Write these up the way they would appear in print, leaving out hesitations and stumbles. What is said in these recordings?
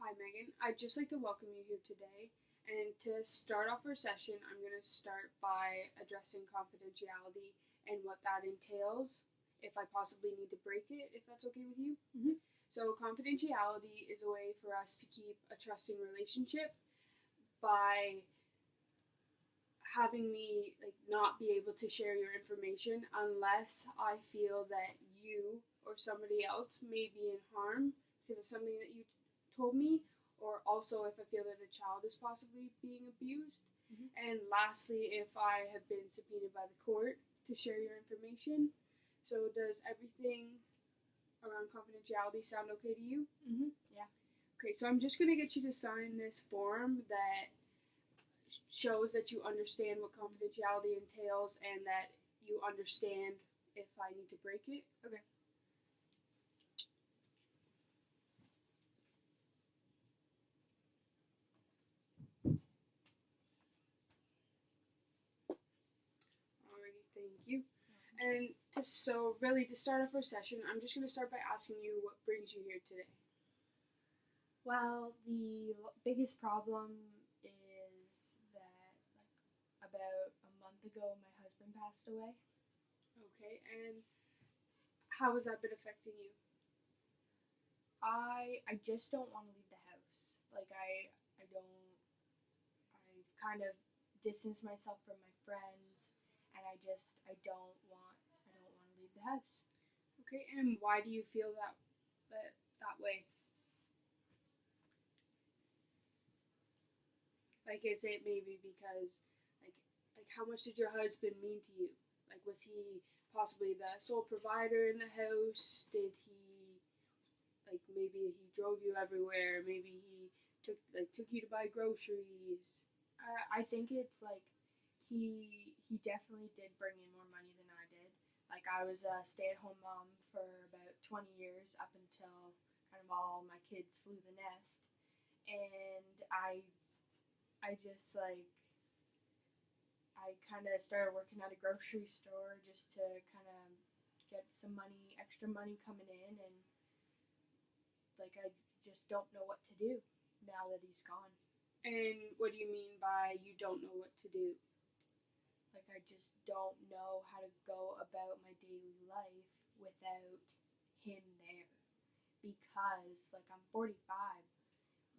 Hi, Megan. I'd just like to welcome you here today. And to start off our session, I'm going to start by addressing confidentiality and what that entails if I possibly need to break it, if that's okay with you. So, confidentiality is a way for us to keep a trusting relationship by having me not be able to share your information unless I feel that you or somebody else may be in harm because of something that you told me, or also if I feel that a child is possibly being abused. And lastly, if I have been subpoenaed by the court to share your information. So does everything around confidentiality sound okay to you? Yeah. Okay, so I'm just going to get you to sign this form that shows that you understand what confidentiality entails and that you understand if I need to break it. Okay. Alrighty, thank you. And to start off our session, I'm just going to start by asking you what brings you here today. Well, the biggest problem is that, about a month ago, my husband passed away. Okay, and how has that been affecting you? I just don't want to leave the house. I've kind of distanced myself from my friends, and I don't want to leave the house. Okay, and why do you feel that way? Is it maybe because how much did your husband mean to you? Was he possibly the sole provider in the house? Did he maybe he drove you everywhere? Maybe he took you to buy groceries. I think it's he definitely did bring in more money than I did. I was a stay-at-home mom for about 20 years up until kind of all my kids flew the nest, and I just I kind of started working at a grocery store just to kind of get some money, extra money coming in, and I just don't know what to do now that he's gone. And what do you mean by you don't know what to do? I just don't know how to go about my daily life without him there, because I'm 45.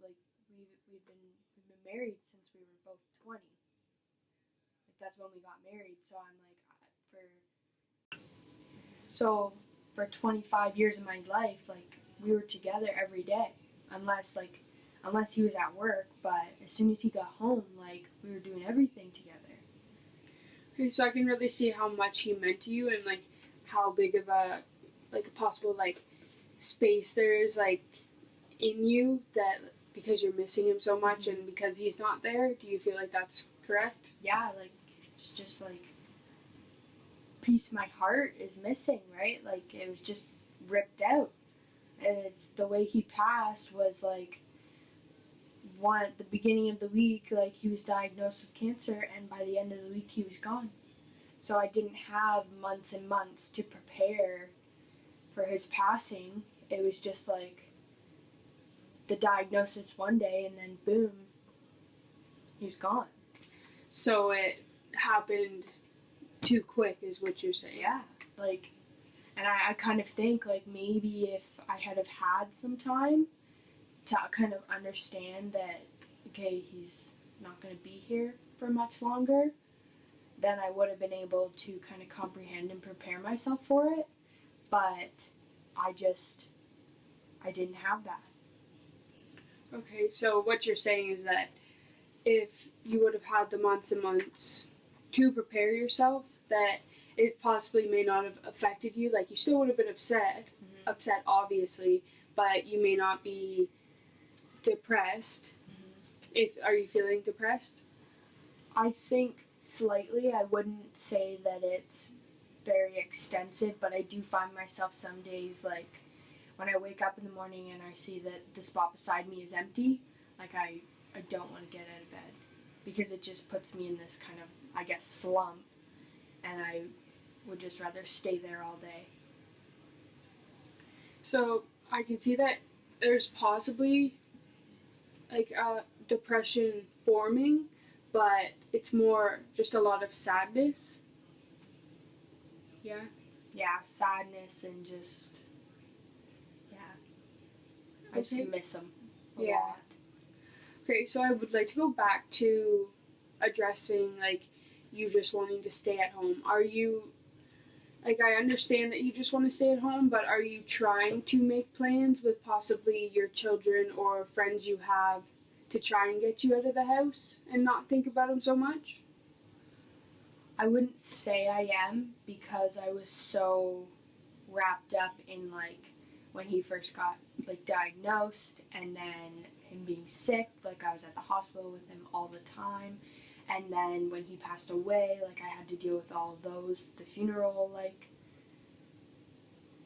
We've been married since we were both 20. That's when we got married. So I'm for 25 years of my life, we were together every day, unless he was at work. But as soon as he got home, we were doing everything together. Okay, so I can really see how much he meant to you and how big of a possible space there is in you that because you're missing him so much and because he's not there. Do you feel like that's correct? Yeah, it's just piece of my heart is missing, right? It was just ripped out, and it's the way he passed was one at the beginning of the week, he was diagnosed with cancer, and by the end of the week he was gone. So I didn't have months and months to prepare for his passing. It was just the diagnosis one day, and then boom, he was gone. So it happened too quick, is what you're saying? Yeah, and I kind of think maybe if I had have had some time to kind of understand that, okay, he's not going to be here for much longer, then I would have been able to kind of comprehend and prepare myself for it. But I didn't have that. Okay, so what you're saying is that if you would have had the months and months to prepare yourself, that it possibly may not have affected you. You still would have been upset obviously, but you may not be depressed. Are you feeling depressed? I think slightly. I wouldn't say that it's very extensive, but I do find myself some days when I wake up in the morning and I see that the spot beside me is empty, I don't want to get out of bed because it just puts me in this kind of, I guess, slump, and I would just rather stay there all day. So I can see that there's possibly like depression forming, but it's more just a lot of sadness. Yeah. Yeah, sadness and just, yeah. I just miss him a lot. Okay, so I would like to go back to addressing, like, you just wanting to stay at home. Are you, like, I understand that you just want to stay at home, but are you trying to make plans with possibly your children or friends you have to try and get you out of the house and not think about them so much? I wouldn't say I am, because I was so wrapped up in, like, when he first got, like, diagnosed, and then him being sick, like, I was at the hospital with him all the time, and then when he passed away, like, I had to deal with all of those, the funeral, like,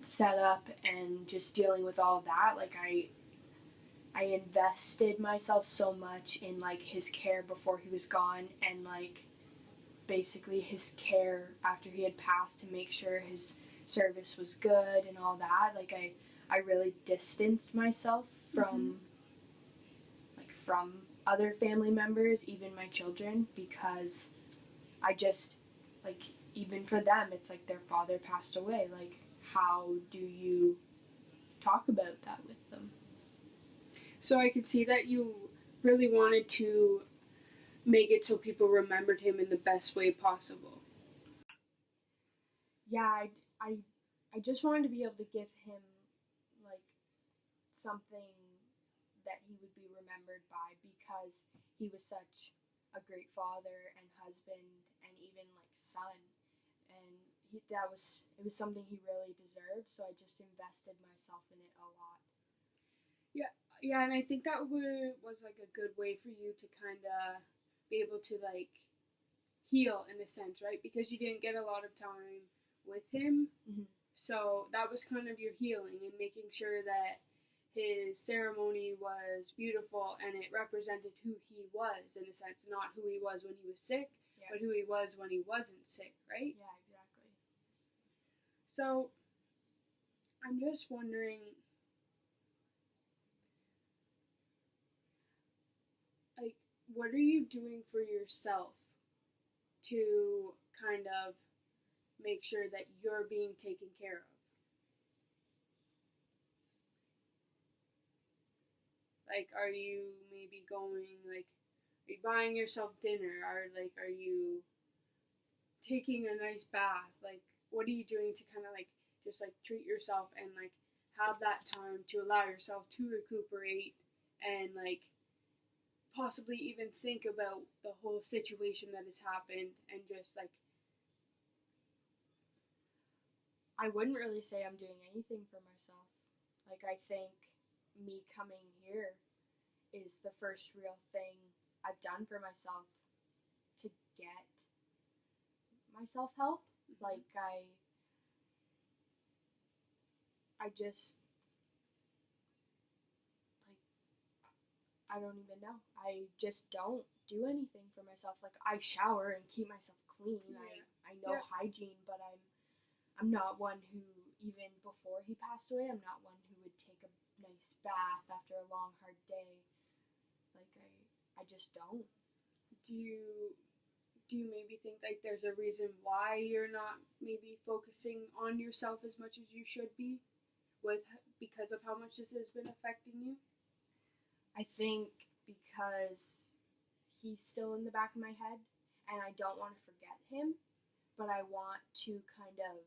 setup, and just dealing with all of that. Like, I invested myself so much in, like, his care before he was gone, and, like, basically his care after he had passed, to make sure his service was good and all that. Like, I really distanced myself from like, from other family members, even my children, because I just, like, even for them, it's like their father passed away. Like, how do you talk about that with them? So I could see that you really wanted to make it so people remembered him in the best way possible. Yeah, I just wanted to be able to give him, like, something that he would be remembered by, because he was such a great father and husband and even, like, son, and it was something he really deserved, so I just invested myself in it a lot. Yeah, and I think that was like a good way for you to kind of be able to, like, heal in a sense, right? Because you didn't get a lot of time with him. Mm-hmm. So that was kind of your healing, and making sure that his ceremony was beautiful and it represented who he was, in a sense, not who he was when he was sick, but who he was when he wasn't sick, right? Yeah, exactly. So I'm just wondering, like, what are you doing for yourself to kind of make sure that you're being taken care of? Like, are you maybe going, like, are you buying yourself dinner? Are you taking a nice bath? Like, what are you doing to kind of, like, just, like, treat yourself and, like, have that time to allow yourself to recuperate and, like, possibly even think about the whole situation that has happened and just, like, I wouldn't really say I'm doing anything for myself. Like, I think me coming here is the first real thing I've done for myself to get myself help. Like, I just, like, I don't even know. I just don't do anything for myself. Like, I shower and keep myself clean. Yeah. I know hygiene, but I'm not one who, even before he passed away, I'm not one who would take a nice bath after a long hard day. Like, I just don't. Do you maybe think, like, there's a reason why you're not maybe focusing on yourself as much as you should be, with because of how much this has been affecting you? I think because he's still in the back of my head, and I don't want to forget him, but I want to kind of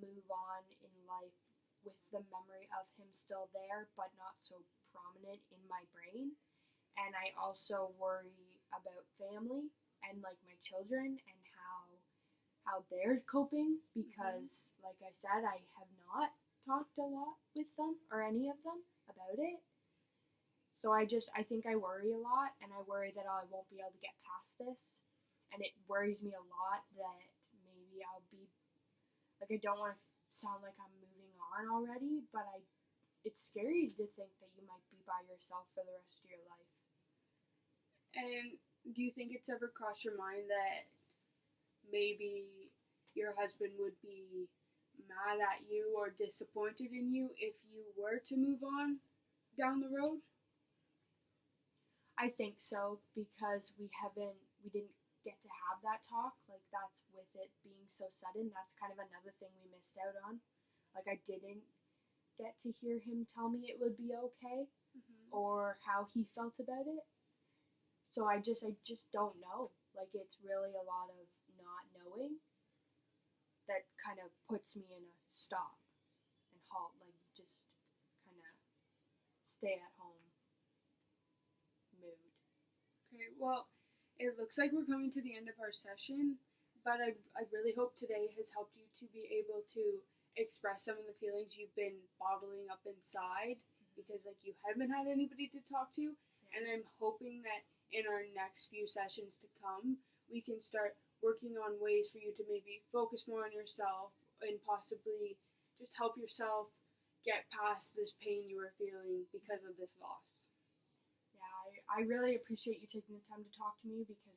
move on in life with the memory of him still there, but not so prominent in my brain. And I also worry about family and, like, my children and how they're coping, because like I said, I have not talked a lot with them, or any of them, about it. So I think I worry a lot, and I worry that I won't be able to get past this, and it worries me a lot that maybe I'll be, like, I don't want to sound like I'm moving on already, but it's scary to think that you might be by yourself for the rest of your life. And do you think it's ever crossed your mind that maybe your husband would be mad at you or disappointed in you if you were to move on down the road? I think so because we didn't get to have that talk. Like that's with it being so sudden. That's kind of another thing we missed out on. Like I didn't get to hear him tell me it would be okay or how he felt about it. So I just don't know. Like it's really a lot of not knowing that kind of puts me in a stop and halt, like just kind of stay at home mood. Okay, well, it looks like we're coming to the end of our session, but I really hope today has helped you to be able to express some of the feelings you've been bottling up inside because, like, you haven't had anybody to talk to. And I'm hoping that in our next few sessions to come, we can start working on ways for you to maybe focus more on yourself and possibly just help yourself get past this pain you were feeling because of this loss. I really appreciate you taking the time to talk to me because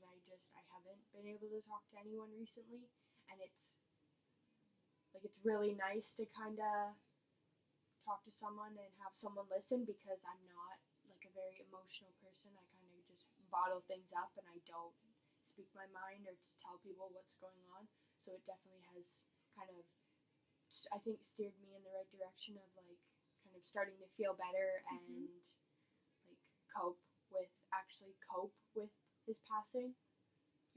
I haven't been able to talk to anyone recently, and it's really nice to kind of talk to someone and have someone listen because I'm not like a very emotional person. I kind of just bottle things up and I don't speak my mind or just tell people what's going on. So it definitely has kind of, I think, steered me in the right direction of like kind of starting to feel better and like cope with his passing.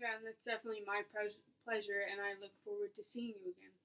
Yeah, and that's definitely my pleasure, and I look forward to seeing you again.